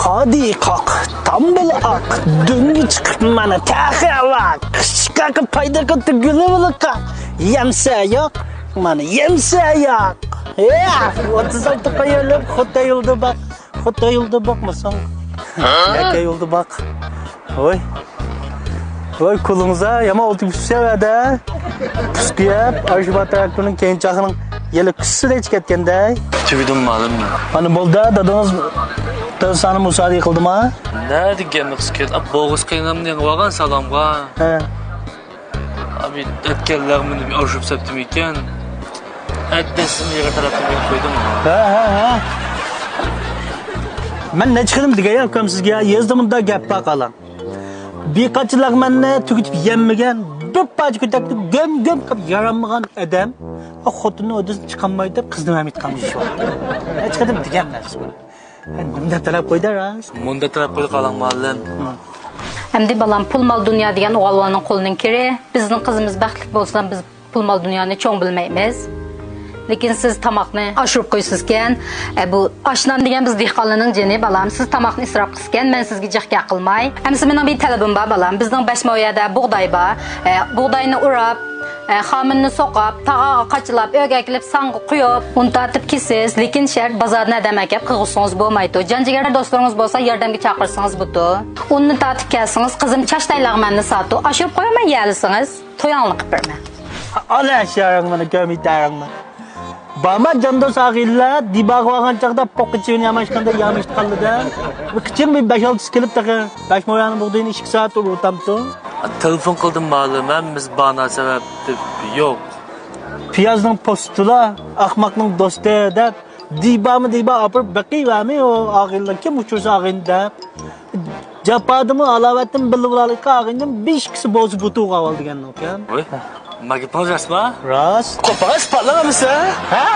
Hadi kalk, tambıl ak, döngü çıkıp bana taha bak. Şikakı payda kötü gülü bılı kalk. Yemse yok, bana yemse yok. Ya, 36 kayılıp, Hota yıldı bakmasan. Yaka yıldı bak. Oy kulunuza yama oldu bir sevede. Püsküyep, Arşibat traktörünün kençakının yeli kısı da ketkenday. Tüvidin malım mı? Hani bolda dadınız sana müsaade yıkıldı mı? Ne diyeceğim kısket? Ab boğuz kaynam diyen vagan salamga. He. Abi etkerlerimi bir arşıp septim iken. Etdesin yere tarafı ben koydum ama. Ha. Ben ne çıkırım diye yapıyorum sizge yazdığımda gap bakalım. Birkaç yıllık benimle tüketip yemmeyen bir parça kütekti göm kap yaranmayan adam. O xotunu ödüsün çıkamaydı kızını Mehmet kalmış var. Ne çıkırım diyemler. Munda taraf koydarız. Munda taraf koydu kalan malım. Hem balam pul mal dünya degan oğlanın kolunun kiri. Bizning qizimiz baxtli bo'lsa biz pul mal dunyoni cho'ng bilmaymiz. Lekin siz tamoqni oshirib qo'ysizkan. Bu oshnan degan biz dehqonlarning jini balam. Siz tamoqni isrof qilgan, men sizga jihga qilmay. Hamsi mening bir talabim bor balam. Bizning Bashmoyada bug'doy bor. Bug'doyni urab, xaminni so'qib, tag'aga qachilab, o'gakilib, sang'i quyib, uni tartib kesiz. Lekin shart bozordan adam akab qilg'izsangiz bo'lmaydi. Janjigar do'stlaringiz bo'lsa, yordamga chaqirsangiz butu. Uni tartib kelsangiz, qizim chashtaylarmanni sotu, oshirib qo'yaman yalisangiz, to'yonliq qilib berman. Ala şarang mana gömitarang mana. Bama janda sağilla dibag'agan chaqda poqichini yamashganda yamish qaldida. Kichik bir 5-6 kelib taqa. Bashmoyani bug'doyni 2 soat urutamtu. Telefon qildim malum, biz bana sebep yok. Piyazning postula, ahmoqning do'sti deb diba apır baqivami o ag'illar kim uchursa ag'inda. Japadimi alavatdan bilib ag'indan 5 kishi bo'zi butu qaval degan ekan. Oy. Magi pazasma? Ras. Kopas parlama mısın? Ha?